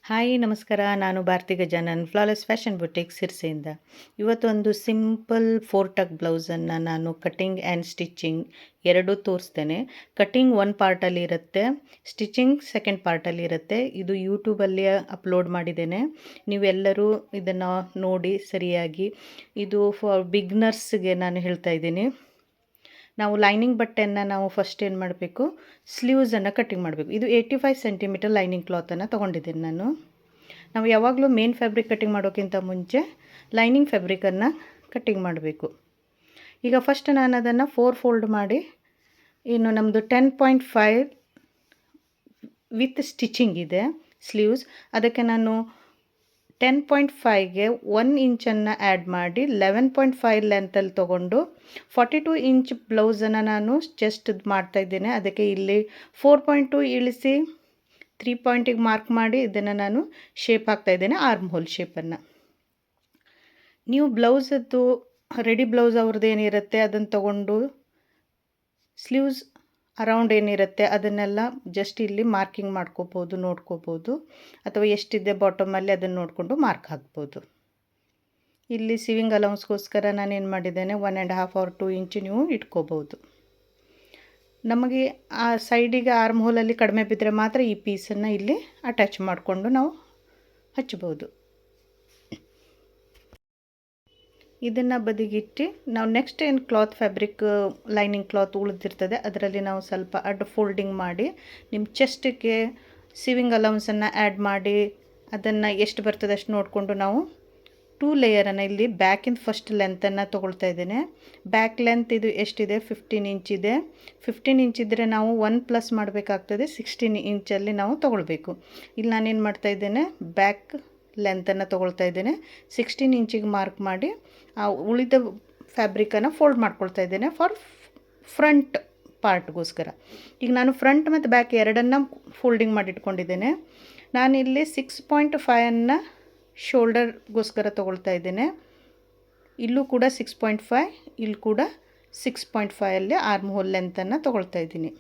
Hi ನಮಸ್ಕಾರ. ನಾನು Bharathi Gajanan flawless fashion boutique ಸಿರ್ಸಿಯಿಂದ. ಇವತ್ತೊಂದು ಸಿಂಪಲ್ 4 ಟಕ್ ಬ್ಲೌಸನ್ನು ನಾನು ಕಟ್ಟಿಂಗ್ ಆ್ಯಂಡ್ ಸ್ಟಿಚಿಂಗ್ ಎರಡೂ ತೋರಿಸ್ತೇನೆ. ಕಟ್ಟಿಂಗ್ ಒಂದು ಪಾರ್ಟಲ್ಲಿ ಇರುತ್ತೆ, ಸ್ಟಿಚಿಂಗ್ ಸೆಕೆಂಡ್ ಪಾರ್ಟಲ್ಲಿ ಇರುತ್ತೆ. ಇದು ಯೂಟ್ಯೂಬಲ್ಲಿ ಅಪ್ಲೋಡ್ ಮಾಡಿದ್ದೇನೆ. ನೀವೆಲ್ಲರೂ ಇದನ್ನು ನೋಡಿ ಸರಿಯಾಗಿ. ಇದು ಫಾರ್ ಬಿಗ್ನರ್ಸ್ಗೆ ನಾನು ಹೇಳ್ತಾ ಇದ್ದೀನಿ. ನಾವು ಲೈನಿಂಗ್ ಬಟ್ಟೆಯನ್ನು ನಾವು ಫಸ್ಟ್ ಏನು ಮಾಡಬೇಕು, ಸ್ಲೀವ್ಸನ್ನು ಕಟ್ಟಿಂಗ್ ಮಾಡಬೇಕು. ಇದು 85 ಸೆಂಟಿಮೀಟರ್ ಲೈನಿಂಗ್ ಕ್ಲಾತನ್ನು ತೊಗೊಂಡಿದ್ದೀನಿ ನಾನು. ನಾವು ಯಾವಾಗಲೂ ಮೇನ್ ಫ್ಯಾಬ್ರಿಕ್ ಕಟ್ಟಿಂಗ್ ಮಾಡೋಕ್ಕಿಂತ ಮುಂಚೆ ಲೈನಿಂಗ್ ಫ್ಯಾಬ್ರಿಕನ್ನು ಕಟ್ಟಿಂಗ್ ಮಾಡಬೇಕು. ಈಗ ಫಸ್ಟ್ ನಾನು ಅದನ್ನು 4 ಫೋಲ್ಡ್ ಮಾಡಿ, ಇನ್ನು ನಮ್ಮದು 10.5 ವಿತ್ ಸ್ಟಿಚಿಂಗ್ ಇದೆ ಸ್ಲೀವ್ಸ್. ಅದಕ್ಕೆ ನಾನು 10.5ಗೆ 1 ಇಂಚನ್ನು ಆ್ಯಡ್ ಮಾಡಿ 11.5 ಲೆಂತಲ್ಲಿ ತೊಗೊಂಡು 42 ಇಂಚ್ ಬ್ಲೌಸನ್ನು ನಾನು ಚೆಸ್ಟ್ ಮಾಡ್ತಾಯಿದ್ದೇನೆ. ಅದಕ್ಕೆ ಇಲ್ಲಿ 4.2 ಇಳಿಸಿ 3 ಪಾಯಿಂಟಿಗೆ ಮಾರ್ಕ್ ಮಾಡಿ ಇದನ್ನು ನಾನು ಶೇಪ್ ಹಾಕ್ತಾಯಿದ್ದೇನೆ, ಆರ್ಮ್ ಹೋಲ್ ಶೇಪನ್ನು. ನೀವು ಬ್ಲೌಸದ್ದು ರೆಡಿ ಬ್ಲೌಸ್ ಅವ್ರದ್ದು ಏನಿರುತ್ತೆ ಅದನ್ನು ತೊಗೊಂಡು ಸ್ಲೀವ್ಸ್ ಅರೌಂಡ್ ಏನಿರುತ್ತೆ ಅದನ್ನೆಲ್ಲ ಜಸ್ಟ್ ಇಲ್ಲಿ ಮಾರ್ಕಿಂಗ್ ಮಾಡ್ಕೋಬೋದು, ನೋಡ್ಕೋಬೋದು. ಅಥವಾ ಎಷ್ಟಿದೆ ಬಾಟಮಲ್ಲಿ ಅದನ್ನು ನೋಡಿಕೊಂಡು ಮಾರ್ಕ್ ಹಾಕ್ಬೋದು. ಇಲ್ಲಿ ಸಿವಿಂಗ್ ಅಲೌನ್ಸ್ಗೋಸ್ಕರ ನಾನೇನು ಮಾಡಿದ್ದೇನೆ, 1.5 or 2 ಇಂಚ್ ನೀವು ಇಟ್ಕೋಬೋದು. ನಮಗೆ ಆ ಸೈಡಿಗೆ ಆರ್ಮ್ ಹೋಲಲ್ಲಿ ಕಡಿಮೆ ಬಿದ್ದರೆ ಮಾತ್ರ ಈ ಪೀಸನ್ನು ಇಲ್ಲಿ ಅಟ್ಯಾಚ್ ಮಾಡಿಕೊಂಡು ನಾವು ಹಚ್ಬೋದು. ಇದನ್ನು ಬದಿಗಿಟ್ಟು ನಾವು ನೆಕ್ಸ್ಟ್ ಏನು ಕ್ಲಾತ್ ಫ್ಯಾಬ್ರಿಕ್ ಲೈನಿಂಗ್ ಕ್ಲಾತ್ ಉಳಿದಿರ್ತದೆ ಅದರಲ್ಲಿ ನಾವು ಸ್ವಲ್ಪ ಅಡ್ಡ ಫೋಲ್ಡಿಂಗ್ ಮಾಡಿ ನಿಮ್ಮ ಚೆಸ್ಟಿಗೆ ಸಿವಿಂಗ್ ಅಲೌನ್ಸನ್ನು ಆ್ಯಡ್ ಮಾಡಿ ಅದನ್ನು ಎಷ್ಟು ಬರ್ತದೆ ಅಷ್ಟು ನೋಡಿಕೊಂಡು ನಾವು 2 ಲೇಯರನ್ನು ಇಲ್ಲಿ ಬ್ಯಾಕಿಂದ ಫಸ್ಟ್ ಲೆಂತನ್ನು ತೊಗೊಳ್ತಾ ಇದ್ದೇನೆ. ಬ್ಯಾಕ್ ಲೆಂತ್ ಇದು ಎಷ್ಟಿದೆ, 15 ಇಂಚ್ ಇದೆ. 15 ಇಂಚ್ ಇದ್ದರೆ ನಾವು 1+ ಮಾಡಬೇಕಾಗ್ತದೆ, 16 ಇಂಚಲ್ಲಿ ನಾವು ತೊಗೊಳ್ಬೇಕು. ಇಲ್ಲಿ ನಾನೇನು ಮಾಡ್ತಾಯಿದ್ದೇನೆ, ಬ್ಯಾಕ್ ಲೆಂತನ್ನು ತೊಗೊಳ್ತಾ ಇದ್ದೇನೆ. 16 ಇಂಚಿಗೆ ಮಾರ್ಕ್ ಮಾಡಿ ಆ ಉಳಿದ ಫ್ಯಾಬ್ರಿಕನ್ನು ಫೋಲ್ಡ್ ಮಾಡ್ಕೊಳ್ತಾ ಇದ್ದೇನೆ ಫಾರ್ ಫ್ರಂಟ್ ಪಾರ್ಟ್ಗೋಸ್ಕರ. ಈಗ ನಾನು ಫ್ರಂಟ್ ಮತ್ತು ಬ್ಯಾಕ್ ಎರಡನ್ನು ಫೋಲ್ಡಿಂಗ್ ಮಾಡಿ ಇಟ್ಕೊಂಡಿದ್ದೇನೆ. ನಾನಿಲ್ಲಿ 6.5 ಶೋಲ್ಡರ್ಗೋಸ್ಕರ ತೊಗೊಳ್ತಾ ಇದ್ದೇನೆ. ಇಲ್ಲೂ ಕೂಡ 6.5, ಇಲ್ಲಿ ಕೂಡ 6.5 ಅಲ್ಲಿ ಆರ್ಮ್ ಹೋಲ್ ಲೆಂತನ್ನು ತೊಗೊಳ್ತಾ ಇದ್ದೀನಿ.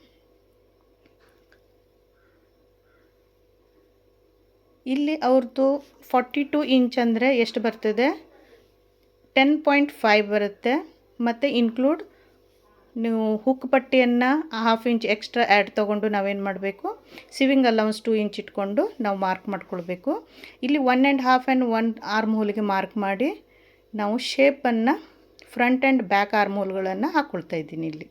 ಇಲ್ಲಿ ಅವ್ರದ್ದು 42 ಇಂಚ್ ಅಂದರೆ ಎಷ್ಟು ಬರ್ತದೆ, 10.5 ಬರುತ್ತೆ. ಮತ್ತು ಇನ್ಕ್ಲೂಡ್ ನೀವು ಹುಕ್ ಪಟ್ಟಿಯನ್ನು 1/2 ಇಂಚ್ ಎಕ್ಸ್ಟ್ರಾ ಆ್ಯಡ್ ತೊಗೊಂಡು ನಾವೇನು ಮಾಡಬೇಕು, ಸಿವಿಂಗ್ ಅಲೌನ್ಸ್ 2 ಇಂಚ್ ಇಟ್ಕೊಂಡು ನಾವು ಮಾರ್ಕ್ ಮಾಡ್ಕೊಳ್ಬೇಕು. ಇಲ್ಲಿ 1.5 ಆ್ಯಂಡ್ 1 ಆರ್ಮ್ ಹೋಲಿಗೆ ಮಾರ್ಕ್ ಮಾಡಿ ನಾವು ಶೇಪನ್ನು ಫ್ರಂಟ್ ಆ್ಯಂಡ್ ಬ್ಯಾಕ್ ಆರ್ಮ್ ಹೋಲ್ಗಳನ್ನು ಹಾಕ್ಕೊಳ್ತಾ ಇದ್ದೀನಿ. ಇಲ್ಲಿ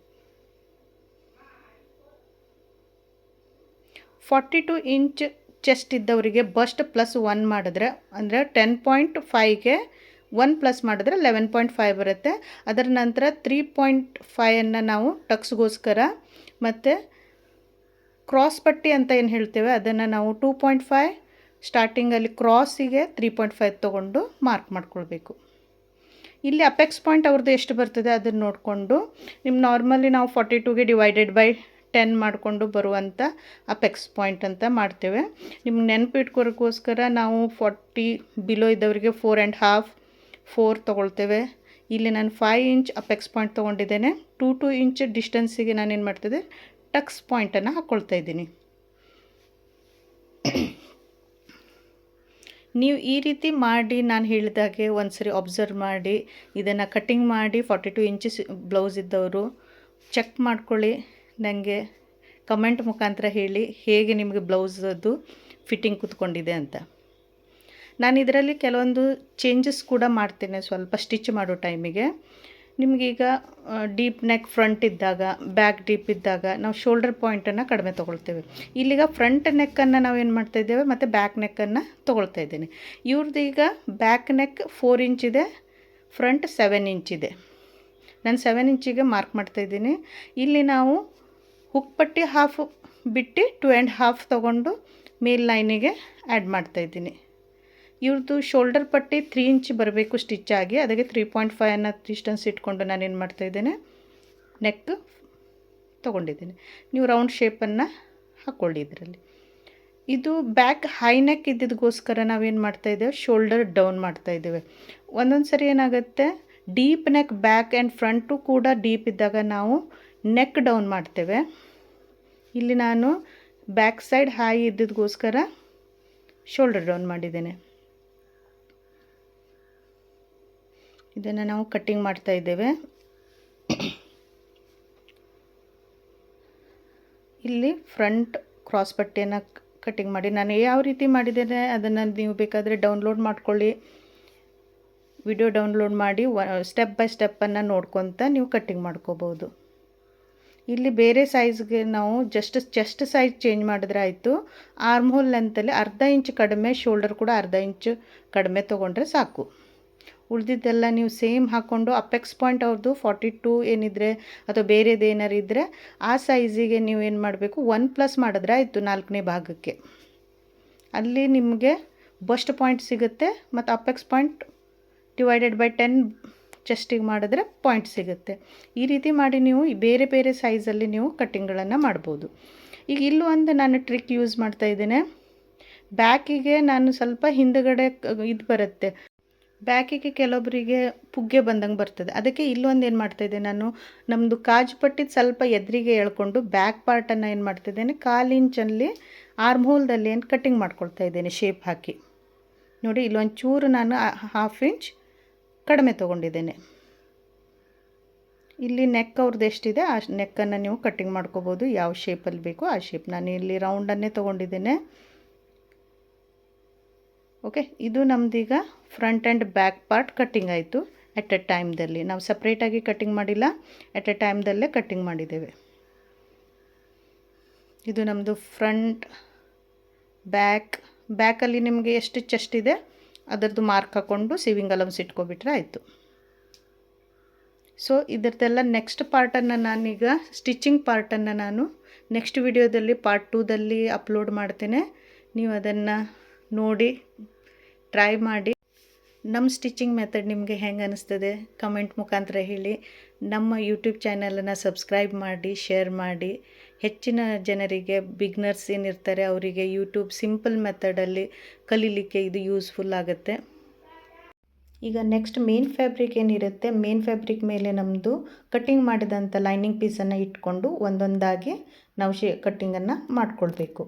42 ಇಂಚ್ ಚೆಸ್ಟ್ ಇದ್ದವರಿಗೆ ಬಸ್ಟ್ +1 ಮಾಡಿದ್ರೆ ಅಂದರೆ 10.5ಗೆ 1+ ಮಾಡಿದ್ರೆ 11.5 ಬರುತ್ತೆ. ಅದರ ನಂತರ 3.5 ನಾವು ಟಕ್ಸ್ಗೋಸ್ಕರ ಮತ್ತು ಕ್ರಾಸ್ ಪಟ್ಟಿ ಅಂತ ಏನು ಹೇಳ್ತೇವೆ ಅದನ್ನು ನಾವು 2.5 ಸ್ಟಾರ್ಟಿಂಗಲ್ಲಿ ಕ್ರಾಸಿಗೆ 3.5 ತೊಗೊಂಡು ಮಾರ್ಕ್ ಮಾಡ್ಕೊಳ್ಬೇಕು. ಇಲ್ಲಿ ಅಪೆಕ್ಸ್ ಪಾಯಿಂಟ್ ಅವ್ರದ್ದು ಎಷ್ಟು ಬರ್ತದೆ ಅದನ್ನು ನೋಡಿಕೊಂಡು ನಿಮ್ಮ ನಾರ್ಮಲಿ ನಾವು 42ಗೆ ಡಿವೈಡೆಡ್ ಬೈ 10 ಮಾಡಿಕೊಂಡು ಬರುವಂಥ ಅಪೆಕ್ಸ್ ಪಾಯಿಂಟ್ ಅಂತ ಮಾಡ್ತೇವೆ. ನಿಮ್ಗೆ ನೆನಪಿಟ್ಕೋಕ್ಕೋಸ್ಕರ ನಾವು 40 ಬಿಲೋ ಇದ್ದವರಿಗೆ 4.5 ತೊಗೊಳ್ತೇವೆ. ಇಲ್ಲಿ ನಾನು 5 ಇಂಚ್ ಅಪೆಕ್ಸ್ ಪಾಯಿಂಟ್ ತೊಗೊಂಡಿದ್ದೇನೆ. 2 ಇಂಚ್ ಡಿಸ್ಟೆನ್ಸಿಗೆ ನಾನೇನು ಮಾಡ್ತಿದ್ದೆ, ಟಕ್ಸ್ ಪಾಯಿಂಟನ್ನು ಹಾಕ್ಕೊಳ್ತಾ ಇದ್ದೀನಿ. ನೀವು ಈ ರೀತಿ ಮಾಡಿ ನಾನು ಹೇಳಿದಾಗೆ ಒಂದು ಸರಿ ಅಬ್ಸರ್ವ್ ಮಾಡಿ ಇದನ್ನು ಕಟ್ಟಿಂಗ್ ಮಾಡಿ 42 ಇಂಚಸ್ ಬ್ಲೌಸ್ ಇದ್ದವರು ಚೆಕ್ ಮಾಡ್ಕೊಳ್ಳಿ. ನನಗೆ ಕಮೆಂಟ್ ಮುಖಾಂತರ ಹೇಳಿ ಹೇಗೆ ನಿಮಗೆ ಬ್ಲೌಸದ್ದು ಫಿಟ್ಟಿಂಗ್ ಕೂತ್ಕೊಂಡಿದೆ ಅಂತ. ನಾನು ಇದರಲ್ಲಿ ಕೆಲವೊಂದು ಚೇಂಜಸ್ ಕೂಡ ಮಾಡ್ತೇನೆ ಸ್ವಲ್ಪ ಸ್ಟಿಚ್ ಮಾಡೋ ಟೈಮಿಗೆ. ನಿಮಗೀಗ ಡೀಪ್ ನೆಕ್ ಫ್ರಂಟ್ ಇದ್ದಾಗ, ಬ್ಯಾಕ್ ಡೀಪ್ ಇದ್ದಾಗ ನಾವು ಶೋಲ್ಡರ್ ಪಾಯಿಂಟನ್ನು ಕಡಿಮೆ ತೊಗೊಳ್ತೇವೆ. ಇಲ್ಲಿಗ ಫ್ರಂಟ್ ನೆಕ್ಕನ್ನು ನಾವು ಏನು ಮಾಡ್ತಾಯಿದ್ದೇವೆ ಮತ್ತು ಬ್ಯಾಕ್ ನೆಕ್ಕನ್ನು ತೊಗೊಳ್ತಾ ಇದ್ದೇನೆ. ಇವ್ರದ್ದು ಈಗ ಬ್ಯಾಕ್ ನೆಕ್ 4 ಇಂಚ್ ಇದೆ, ಫ್ರಂಟ್ 7 ಇಂಚ್ ಇದೆ. ನಾನು 7 ಇಂಚಿಗೆ ಮಾರ್ಕ್ ಮಾಡ್ತಾಯಿದ್ದೀನಿ. ಇಲ್ಲಿ ನಾವು ಹುಕ್ ಪಟ್ಟಿ 1/2 ಬಿಟ್ಟು 2.5 ತೊಗೊಂಡು ಮೇಲ್ ಲೈನಿಗೆ ಆ್ಯಡ್ ಮಾಡ್ತಾಯಿದ್ದೀನಿ. ಇವ್ರದ್ದು ಶೋಲ್ಡರ್ ಪಟ್ಟಿ 3 ಇಂಚ್ ಬರಬೇಕು ಸ್ಟಿಚ್ ಆಗಿ, ಅದಕ್ಕೆ 3.5 ಡಿಸ್ಟೆನ್ಸ್ ಇಟ್ಕೊಂಡು ನಾನೇನು ಮಾಡ್ತಾಯಿದ್ದೇನೆ, ನೆಕ್ ತೊಗೊಂಡಿದ್ದೀನಿ. ನೀವು ರೌಂಡ್ ಶೇಪನ್ನು ಹಾಕ್ಕೊಳ್ಳಿ ಇದರಲ್ಲಿ. ಇದು ಬ್ಯಾಕ್ ಹೈ ನೆಕ್ ಇದ್ದಿದ್ದಕ್ಕೋಸ್ಕರ ನಾವೇನು ಮಾಡ್ತಾಯಿದ್ದೇವೆ, ಶೋಲ್ಡರ್ ಡೌನ್ ಮಾಡ್ತಾಯಿದ್ದೇವೆ. ಒಂದೊಂದು ಸರಿ ಏನಾಗುತ್ತೆ, deep neck back and front ಕೂಡ ಡೀಪ್ ಇದ್ದಾಗ ನಾವು ನೆಕ್ ಡೌನ್ ಮಾಡ್ತೇವೆ. ಇಲ್ಲಿ ನಾನು ಬ್ಯಾಕ್ ಸೈಡ್ ಹೈ ಇದ್ದಿದ್ದಕ್ಕೋಸ್ಕರ ಶೋಲ್ಡರ್ ಡೌನ್ ಮಾಡಿದ್ದೇನೆ. ಇದನ್ನು ನಾವು ಕಟ್ಟಿಂಗ್ ಮಾಡ್ತಾ ಇದ್ದೇವೆ. ಇಲ್ಲಿ ಫ್ರಂಟ್ ಕ್ರಾಸ್ ಪಟ್ಟಿಯನ್ನು ಕಟ್ಟಿಂಗ್ ಮಾಡಿ ನಾನು ಯಾವ ರೀತಿ ಮಾಡಿದ್ದೇನೆ ಅದನ್ನು ನೀವು ಬೇಕಾದರೆ ಡೌನ್ಲೋಡ್ ಮಾಡ್ಕೊಳ್ಳಿ. ವಿಡಿಯೋ ಡೌನ್ಲೋಡ್ ಮಾಡಿ ಸ್ಟೆಪ್ ಬೈ ಸ್ಟೆಪ್ಪನ್ನು ನೋಡ್ಕೊತ ನೀವು ಕಟ್ಟಿಂಗ್ ಮಾಡ್ಕೋಬೋದು. ಇಲ್ಲಿ ಬೇರೆ ಸೈಜ್ಗೆ ನಾವು ಚೆಸ್ಟ್ ಸೈಜ್ ಚೇಂಜ್ ಮಾಡಿದ್ರೆ ಆಯಿತು. ಆರ್ಮ್ ಹೋಲ್ ಲೆಂತಲ್ಲಿ ಅರ್ಧ ಇಂಚ್ ಕಡಿಮೆ, ಶೋಲ್ಡರ್ ಕೂಡ ಅರ್ಧ ಇಂಚು ಕಡಿಮೆ ತೊಗೊಂಡ್ರೆ ಸಾಕು. ಉಳಿದಿದ್ದೆಲ್ಲ ನೀವು ಸೇಮ್ ಹಾಕ್ಕೊಂಡು ಅಪೆಕ್ಸ್ ಪಾಯಿಂಟ್ ಅವ್ರದ್ದು 42 ಏನಿದ್ರೆ ಅಥವಾ ಬೇರೆದು ಏನಾರು ಇದ್ದರೆ ಆ ಸೈಜಿಗೆ ನೀವು ಏನು ಮಾಡಬೇಕು, 1+ ಮಾಡಿದ್ರೆ ಆಯಿತು 4ನೇ ಭಾಗಕ್ಕೆ. ಅಲ್ಲಿ ನಿಮಗೆ ಬಸ್ಟ್ ಪಾಯಿಂಟ್ ಸಿಗುತ್ತೆ ಮತ್ತು ಅಪೆಕ್ಸ್ ಪಾಯಿಂಟ್ ಡಿವೈಡೆಡ್ ಬೈ 10 ಚೆಸ್ಟಿಗೆ ಮಾಡಿದ್ರೆ ಪಾಯಿಂಟ್ ಸಿಗುತ್ತೆ. ಈ ರೀತಿ ಮಾಡಿ ನೀವು ಬೇರೆ ಬೇರೆ ಸೈಜಲ್ಲಿ ನೀವು ಕಟ್ಟಿಂಗ್ಗಳನ್ನು ಮಾಡ್ಬೋದು. ಈಗ ಇಲ್ಲೂ ಒಂದು ನಾನು ಟ್ರಿಕ್ ಯೂಸ್ ಮಾಡ್ತಾ ಇದ್ದೇನೆ. ಬ್ಯಾಕಿಗೆ ನಾನು ಸ್ವಲ್ಪ ಹಿಂದುಗಡೆ ಇದು ಬರುತ್ತೆ, ಬ್ಯಾಕಿಗೆ ಕೆಲವೊಬ್ಬರಿಗೆ ಪುಗ್ಗೆ ಬಂದಂಗೆ ಬರ್ತದೆ. ಅದಕ್ಕೆ ಇಲ್ಲೊಂದು ಏನು ಮಾಡ್ತಾಯಿದ್ದೆ ನಾನು, ನಮ್ಮದು ಕಾಜು ಪಟ್ಟಿದ್ದು ಸ್ವಲ್ಪ ಎದುರಿಗೆ ಎಳ್ಕೊಂಡು ಬ್ಯಾಕ್ ಪಾರ್ಟನ್ನು ಏನು ಮಾಡ್ತಿದ್ದೇನೆ, 1/4 ಇಂಚಲ್ಲಿ ಆರ್ಮ್ ಹೋಲ್ದಲ್ಲಿ ಏನು ಕಟ್ಟಿಂಗ್ ಮಾಡ್ಕೊಳ್ತಾ ಇದ್ದೇನೆ ಶೇಪ್ ಹಾಕಿ. ನೋಡಿ ಇಲ್ಲೊಂದು ಚೂರು ನಾನು 1/2 ಇಂಚ್ ಕಡಿಮೆ ತೊಗೊಂಡಿದ್ದೇನೆ. ಇಲ್ಲಿ ನೆಕ್ ಅವ್ರದ್ದು ಎಷ್ಟಿದೆ ಆ ನೆಕ್ಕನ್ನು ನೀವು ಕಟ್ಟಿಂಗ್ ಮಾಡ್ಕೋಬೋದು, ಯಾವ ಶೇಪಲ್ಲಿ ಬೇಕೋ ಆ ಶೇಪ್. ನಾನು ಇಲ್ಲಿ ರೌಂಡನ್ನೇ ತೊಗೊಂಡಿದ್ದೇನೆ. ಓಕೆ, ಇದು ನಮ್ಮದೀಗ front and back part cutting ಆಯಿತು. ಎಟ್ ಎ ಟೈಮ್ದಲ್ಲಿ ನಾವು ಸಪ್ರೇಟಾಗಿ ಕಟ್ಟಿಂಗ್ ಮಾಡಿಲ್ಲ, ಎಟ್ ಎ ಟೈಮ್ದಲ್ಲೇ ಕಟ್ಟಿಂಗ್ ಮಾಡಿದ್ದೇವೆ. ಇದು ನಮ್ಮದು ಫ್ರಂಟ್ ಬ್ಯಾಕಲ್ಲಿ ನಿಮಗೆ ಎಷ್ಟು ಚೆಸ್ಟ್ ಇದೆ ಅದರದ್ದು ಮಾರ್ಕ್ ಹಾಕ್ಕೊಂಡು ಸಿವಿಂಗ್ ಅಲಮ್ಸ್ ಇಟ್ಕೊಬಿಟ್ರೆ ಆಯಿತು. ಸೊ ಇದರದ್ದೆಲ್ಲ ನೆಕ್ಸ್ಟ್ ಪಾರ್ಟನ್ನು ನಾನೀಗ ಸ್ಟಿಚಿಂಗ್ ಪಾರ್ಟನ್ನು ನಾನು ನೆಕ್ಸ್ಟ್ ವಿಡಿಯೋದಲ್ಲಿ ಪಾರ್ಟ್ 2ದಲ್ಲಿ ಅಪ್ಲೋಡ್ ಮಾಡ್ತೇನೆ. ನೀವು ಅದನ್ನು ನೋಡಿ ಟ್ರೈ ಮಾಡಿ. ನಮ್ಮ ಸ್ಟಿಚಿಂಗ್ ಮೆಥಡ್ ನಿಮಗೆ ಹೆಂಗೆ ಅನ್ನಿಸ್ತದೆ ಕಮೆಂಟ್ ಮುಖಾಂತರ ಹೇಳಿ. ನಮ್ಮ ಯೂಟ್ಯೂಬ್ ಚಾನಲನ್ನು ಸಬ್ಸ್ಕ್ರೈಬ್ ಮಾಡಿ, ಶೇರ್ ಮಾಡಿ. ಹೆಚ್ಚಿನ ಜನರಿಗೆ, ಬಿಗ್ನರ್ಸ್ ಏನಿರ್ತಾರೆ ಅವರಿಗೆ ಯೂಟ್ಯೂಬ್ ಸಿಂಪಲ್ ಮೆಥಡಲ್ಲಿ ಕಲೀಲಿಕ್ಕೆ ಇದು ಯೂಸ್ಫುಲ್ ಆಗುತ್ತೆ. ಈಗ ನೆಕ್ಸ್ಟ್ ಮೇನ್ ಫ್ಯಾಬ್ರಿಕ್ ಏನಿರುತ್ತೆ, ಮೇನ್ ಫ್ಯಾಬ್ರಿಕ್ ಮೇಲೆ ನಮ್ಮದು ಕಟ್ಟಿಂಗ್ ಮಾಡಿದಂಥ ಲೈನಿಂಗ್ ಪೀಸನ್ನು ಇಟ್ಕೊಂಡು ಒಂದೊಂದಾಗಿ ನಾವು ಕಟ್ಟಿಂಗನ್ನು ಮಾಡಿಕೊಳ್ಬೇಕು.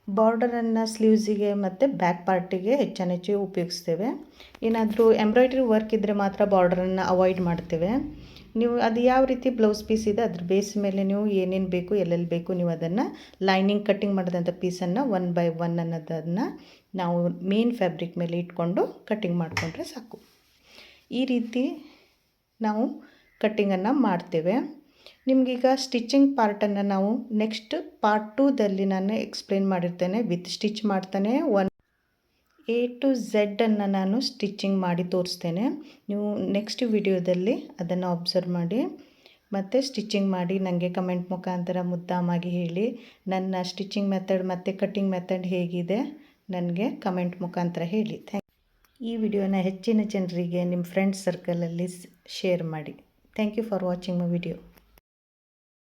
ಬಾರ್ಡರನ್ನು ಸ್ಲೀವ್ಸಿಗೆ ಮತ್ತು ಬ್ಯಾಕ್ ಪಾರ್ಟಿಗೆ ಹೆಚ್ಚು ಉಪಯೋಗಿಸ್ತೇವೆ. ಏನಾದರೂ ಎಂಬ್ರಾಯ್ಡ್ರಿ ವರ್ಕ್ ಇದ್ದರೆ ಮಾತ್ರ ಬಾರ್ಡರನ್ನು ಅವಾಯ್ಡ್ ಮಾಡ್ತೇವೆ. ನೀವು ಅದು ಯಾವ ರೀತಿ ಬ್ಲೌಸ್ ಪೀಸ್ ಇದೆ ಅದ್ರ ಬೇಸ್ ಮೇಲೆ ನೀವು ಏನೇನು ಬೇಕು ಎಲ್ಲೆಲ್ಲಿ ಬೇಕು ನೀವು ಅದನ್ನು ಲೈನಿಂಗ್ ಕಟ್ಟಿಂಗ್ ಮಾಡಿದಂಥ ಪೀಸನ್ನು 1 by 1 ಅನ್ನೋದನ್ನು ನಾವು ಮೇನ್ ಫ್ಯಾಬ್ರಿಕ್ ಮೇಲೆ ಇಟ್ಕೊಂಡು ಕಟ್ಟಿಂಗ್ ಮಾಡಿಕೊಂಡ್ರೆ ಸಾಕು. ಈ ರೀತಿ ನಾವು ಕಟ್ಟಿಂಗನ್ನು ಮಾಡ್ತೇವೆ. ನಿಮಗೀಗ ಸ್ಟಿಚಿಂಗ್ ಪಾರ್ಟನ್ನು ನಾವು ನೆಕ್ಸ್ಟ್ ಪಾರ್ಟ್ 2ದಲ್ಲಿ ನಾನು ಎಕ್ಸ್ಪ್ಲೇನ್ ಮಾಡಿರ್ತೇನೆ. ವಿತ್ ಸ್ಟಿಚ್ ಮಾಡ್ತಾನೆ A to Z ಅನ್ನು ನಾನು ಸ್ಟಿಚಿಂಗ್ ಮಾಡಿ ತೋರಿಸ್ತೇನೆ. ನೀವು ನೆಕ್ಸ್ಟ್ ವಿಡಿಯೋದಲ್ಲಿ ಅದನ್ನು ಅಬ್ಸರ್ವ್ ಮಾಡಿ ಮತ್ತು ಸ್ಟಿಚಿಂಗ್ ಮಾಡಿ ನನಗೆ ಕಮೆಂಟ್ ಮುಖಾಂತರ ಮುದ್ದಾಮಾಗಿ ಹೇಳಿ. ನನ್ನ ಸ್ಟಿಚಿಂಗ್ ಮೆಥಡ್ ಮತ್ತು ಕಟ್ಟಿಂಗ್ ಮೆಥಡ್ ಹೇಗಿದೆ ನನಗೆ ಕಮೆಂಟ್ ಮುಖಾಂತರ ಹೇಳಿ. ಈ ವಿಡಿಯೋನ ಹೆಚ್ಚಿನ ಜನರಿಗೆ ನಿಮ್ಮ ಫ್ರೆಂಡ್ಸ್ ಸರ್ಕಲಲ್ಲಿ ಶೇರ್ ಮಾಡಿ. Thank you for watching my video.